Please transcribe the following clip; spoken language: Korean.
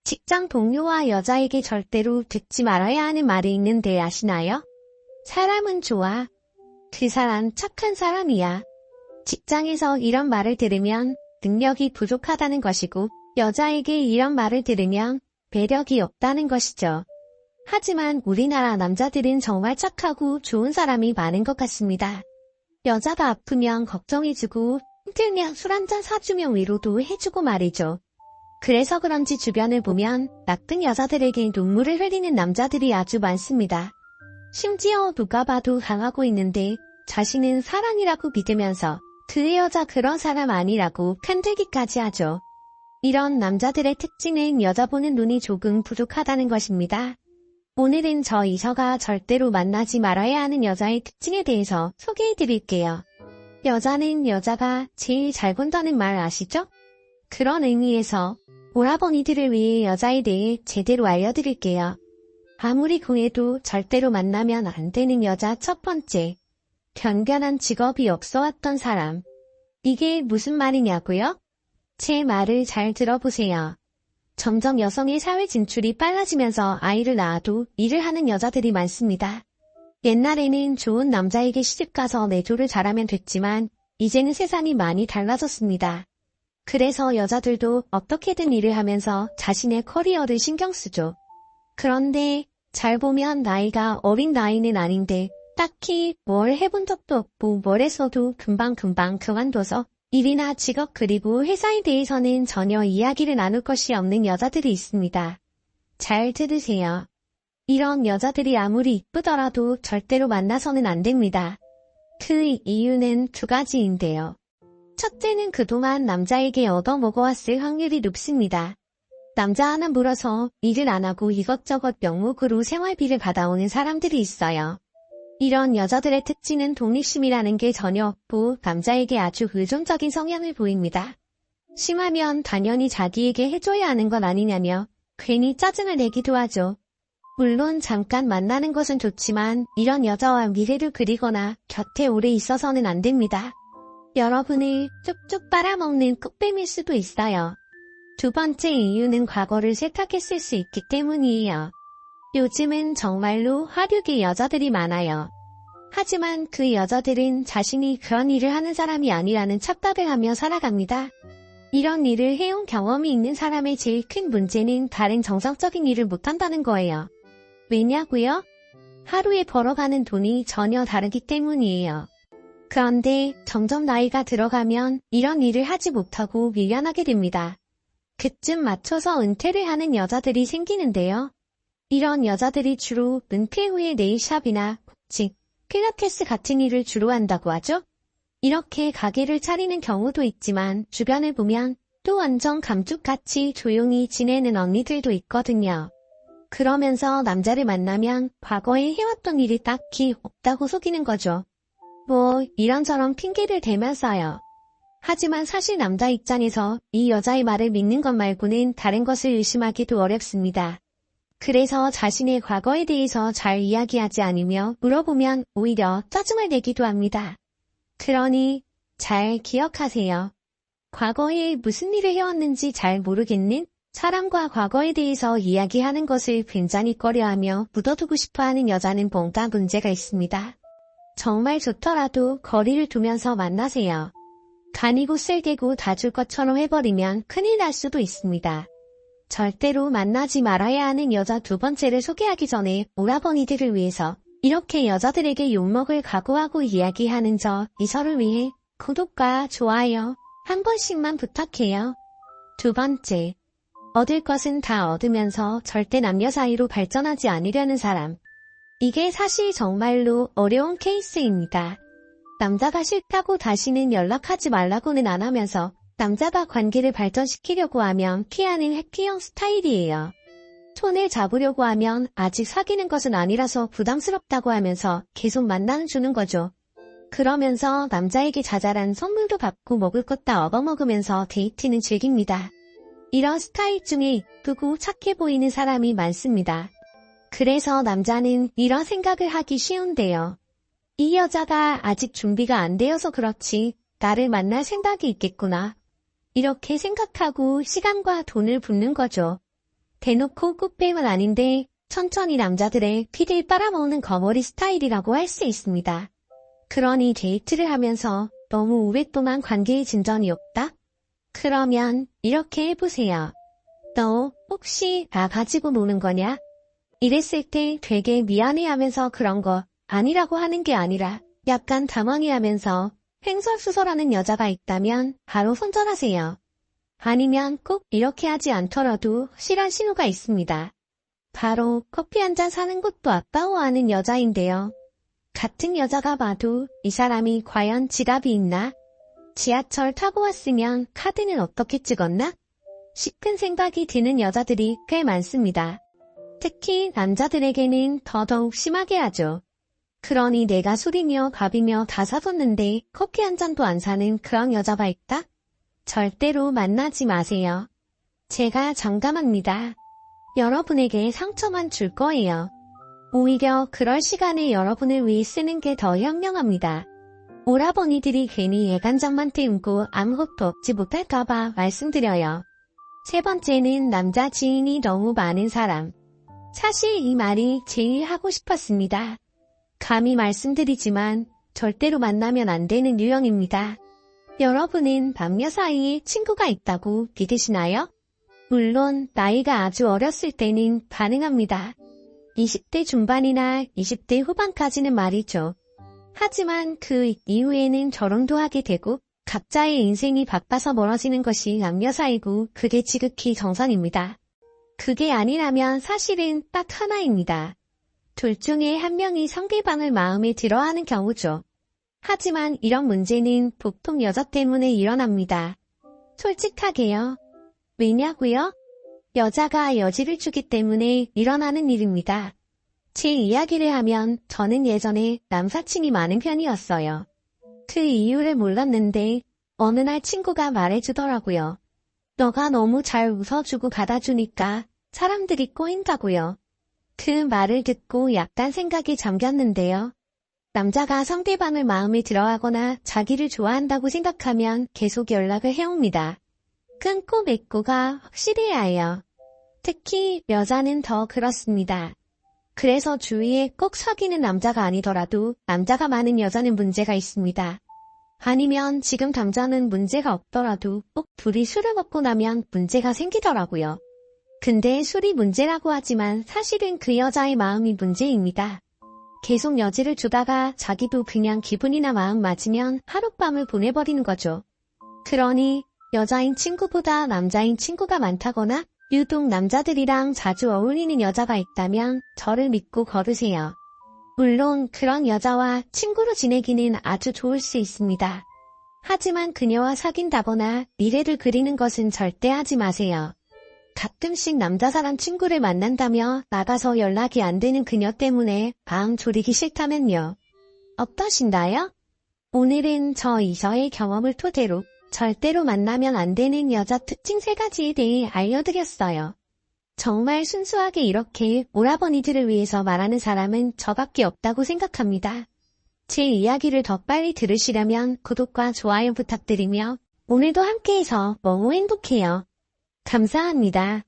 직장 동료와 여자에게 절대로 듣지 말아야 하는 말이 있는데 아시나요? 사람은 좋아. 그 사람 착한 사람이야. 직장에서 이런 말을 들으면 능력이 부족하다는 것이고 여자에게 이런 말을 들으면 매력이 없다는 것이죠. 하지만 우리나라 남자들은 정말 착하고 좋은 사람이 많은 것 같습니다. 여자가 아프면 걱정해주고 힘들면 술 한잔 사주며 위로도 해주고 말이죠. 그래서 그런지 주변을 보면 나쁜 여자들에게 눈물을 흘리는 남자들이 아주 많습니다. 심지어 누가 봐도 당하고 있는데 자신은 사랑이라고 믿으면서 그 여자 그런 사람 아니라고 편들기까지 하죠. 이런 남자들의 특징은 여자 보는 눈이 조금 부족하다는 것입니다. 오늘은 저 이서가 절대로 만나지 말아야 하는 여자의 특징에 대해서 소개해드릴게요. 여자는 여자가 제일 잘 본다는 말 아시죠? 그런 의미에서 오라버니들을 위해 여자에 대해 제대로 알려드릴게요. 아무리 궁해도 절대로 만나면 안 되는 여자 첫 번째. 변변한 직업이 없어왔던 사람. 이게 무슨 말이냐고요? 제 말을 잘 들어보세요. 점점 여성의 사회 진출이 빨라지면서 아이를 낳아도 일을 하는 여자들이 많습니다. 옛날에는 좋은 남자에게 시집가서 내조를 잘하면 됐지만 이제는 세상이 많이 달라졌습니다. 그래서 여자들도 어떻게든 일을 하면서 자신의 커리어를 신경 쓰죠. 그런데 잘 보면 나이가 어린 나이는 아닌데 딱히 뭘 해본 적도 없고 뭘 했어도 금방금방 그만둬서 일이나 직업 그리고 회사에 대해서는 전혀 이야기를 나눌 것이 없는 여자들이 있습니다. 잘 들으세요. 이런 여자들이 아무리 이쁘더라도 절대로 만나서는 안 됩니다. 그 이유는 두 가지인데요. 첫째는 그동안 남자에게 얻어먹어왔을 확률이 높습니다. 남자 하나 물어서 일을 안 하고 이것저것 명목으로 생활비를 받아오는 사람들이 있어요. 이런 여자들의 특징은 독립심이라는 게 전혀 없고 남자에게 아주 의존적인 성향을 보입니다. 심하면 당연히 자기에게 해줘야 하는 건 아니냐며 괜히 짜증을 내기도 하죠. 물론 잠깐 만나는 것은 좋지만 이런 여자와 미래를 그리거나 곁에 오래 있어서는 안 됩니다. 여러분을 쭉쭉 빨아먹는 꽃뱀일 수도 있어요. 두 번째 이유는 과거를 세탁했을 수 있기 때문이에요. 요즘은 정말로 화류계 여자들이 많아요. 하지만 그 여자들은 자신이 그런 일을 하는 사람이 아니라는 착각을 하며 살아갑니다. 이런 일을 해온 경험이 있는 사람의 제일 큰 문제는 다른 정상적인 일을 못한다는 거예요. 왜냐고요? 하루에 벌어가는 돈이 전혀 다르기 때문이에요. 그런데 점점 나이가 들어가면 이런 일을 하지 못하고 밀려나게 됩니다. 그쯤 맞춰서 은퇴를 하는 여자들이 생기는데요. 이런 여자들이 주로 은퇴 후에 네일샵이나 복직, 필라테스 같은 일을 주로 한다고 하죠. 이렇게 가게를 차리는 경우도 있지만 주변을 보면 또 완전 감쪽같이 조용히 지내는 언니들도 있거든요. 그러면서 남자를 만나면 과거에 해왔던 일이 딱히 없다고 속이는 거죠. 뭐 이런저런 핑계를 대면서요. 하지만 사실 남자 입장에서 이 여자의 말을 믿는 것 말고는 다른 것을 의심하기도 어렵습니다. 그래서 자신의 과거에 대해서 잘 이야기하지 않으며 물어보면 오히려 짜증을 내기도 합니다. 그러니 잘 기억하세요. 과거에 무슨 일을 해왔는지 잘 모르겠는 사람과 과거에 대해서 이야기하는 것을 굉장히 꺼려하며 묻어두고 싶어하는 여자는 뭔가 문제가 있습니다. 정말 좋더라도 거리를 두면서 만나세요. 간이고 쓸개고 다 줄 것처럼 해버리면 큰일 날 수도 있습니다. 절대로 만나지 말아야 하는 여자 두 번째를 소개하기 전에 오라버니들을 위해서 이렇게 여자들에게 욕먹을 각오하고 이야기하는 저 이서를 위해 구독과 좋아요 한 번씩만 부탁해요. 두 번째, 얻을 것은 다 얻으면서 절대 남녀 사이로 발전하지 않으려는 사람. 이게 사실 정말로 어려운 케이스입니다. 남자가 싫다고 다시는 연락하지 말라고는 안 하면서 남자가 관계를 발전시키려고 하면 피하는 해피형 스타일이에요. 손을 잡으려고 하면 아직 사귀는 것은 아니라서 부담스럽다고 하면서 계속 만나주는 거죠. 그러면서 남자에게 자잘한 선물도 받고 먹을 것 다 얻어먹으면서 데이트는 즐깁니다. 이런 스타일 중에 이쁘고 착해 보이는 사람이 많습니다. 그래서 남자는 이런 생각을 하기 쉬운데요. 이 여자가 아직 준비가 안 되어서 그렇지 나를 만날 생각이 있겠구나. 이렇게 생각하고 시간과 돈을 붓는 거죠. 대놓고 꽃뱀은 아닌데 천천히 남자들의 피를 빨아먹는 거머리 스타일이라고 할 수 있습니다. 그러니 데이트를 하면서 너무 오랫동안 관계의 진전이 없다? 그러면 이렇게 해보세요. 너 혹시 나 가지고 노는 거냐? 이랬을 때 되게 미안해하면서 그런 거 아니라고 하는 게 아니라 약간 당황해하면서 횡설수설하는 여자가 있다면 바로 손절하세요. 아니면 꼭 이렇게 하지 않더라도 실한 신호가 있습니다. 바로 커피 한 잔 사는 것도 아까워하는 여자인데요. 같은 여자가 봐도 이 사람이 과연 지갑이 있나? 지하철 타고 왔으면 카드는 어떻게 찍었나? 싶은 생각이 드는 여자들이 꽤 많습니다. 특히 남자들에게는 더더욱 심하게 하죠. 그러니 내가 술이며 밥이며 다 사줬는데 커피 한 잔도 안 사는 그런 여자가 있다? 절대로 만나지 마세요. 제가 장담합니다. 여러분에게 상처만 줄 거예요. 오히려 그럴 시간에 여러분을 위해 쓰는 게 더 현명합니다. 오라버니들이 괜히 애간장만 태우고 아무것도 얻지 못할까봐 말씀드려요. 세 번째는 남자 지인이 너무 많은 사람. 사실 이 말이 제일 하고 싶었습니다. 감히 말씀드리지만 절대로 만나면 안 되는 유형입니다. 여러분은 남녀 사이에 친구가 있다고 믿으시나요? 물론 나이가 아주 어렸을 때는 가능합니다. 20대 중반이나 20대 후반까지는 말이죠. 하지만 그 이후에는 결혼도 하게 되고 각자의 인생이 바빠서 멀어지는 것이 남녀 사이고 그게 지극히 정상입니다. 그게 아니라면 사실은 딱 하나입니다. 둘 중에 한 명이 상대방을 마음에 들어하는 경우죠. 하지만 이런 문제는 보통 여자 때문에 일어납니다. 솔직하게요. 왜냐고요? 여자가 여지를 주기 때문에 일어나는 일입니다. 제 이야기를 하면 저는 예전에 남사친이 많은 편이었어요. 그 이유를 몰랐는데 어느 날 친구가 말해주더라고요. 너가 너무 잘 웃어주고 받아주니까 사람들이 꼬인다고요. 그 말을 듣고 약간 생각이 잠겼는데요. 남자가 상대방을 마음에 들어하거나 자기를 좋아한다고 생각하면 계속 연락을 해옵니다. 끊고 맺고가 확실해야 해요. 특히 여자는 더 그렇습니다. 그래서 주위에 꼭 사귀는 남자가 아니더라도 남자가 많은 여자는 문제가 있습니다. 아니면 지금 당장은 문제가 없더라도 꼭 둘이 술을 먹고 나면 문제가 생기더라고요. 근데 술이 문제라고 하지만 사실은 그 여자의 마음이 문제입니다. 계속 여지를 주다가 자기도 그냥 기분이나 마음 맞으면 하룻밤을 보내버리는 거죠. 그러니 여자인 친구보다 남자인 친구가 많다거나 유독 남자들이랑 자주 어울리는 여자가 있다면 저를 믿고 걸으세요. 물론 그런 여자와 친구로 지내기는 아주 좋을 수 있습니다. 하지만 그녀와 사귄다거나 미래를 그리는 것은 절대 하지 마세요. 가끔씩 남자 사람 친구를 만난다며 나가서 연락이 안 되는 그녀 때문에 마음 졸이기 싫다면요. 어떠신가요? 오늘은 저 이서의 경험을 토대로 절대로 만나면 안 되는 여자 특징 3가지에 대해 알려드렸어요. 정말 순수하게 이렇게 오라버니들을 위해서 말하는 사람은 저밖에 없다고 생각합니다. 제 이야기를 더 빨리 들으시려면 구독과 좋아요 부탁드리며 오늘도 함께해서 너무 행복해요. 감사합니다.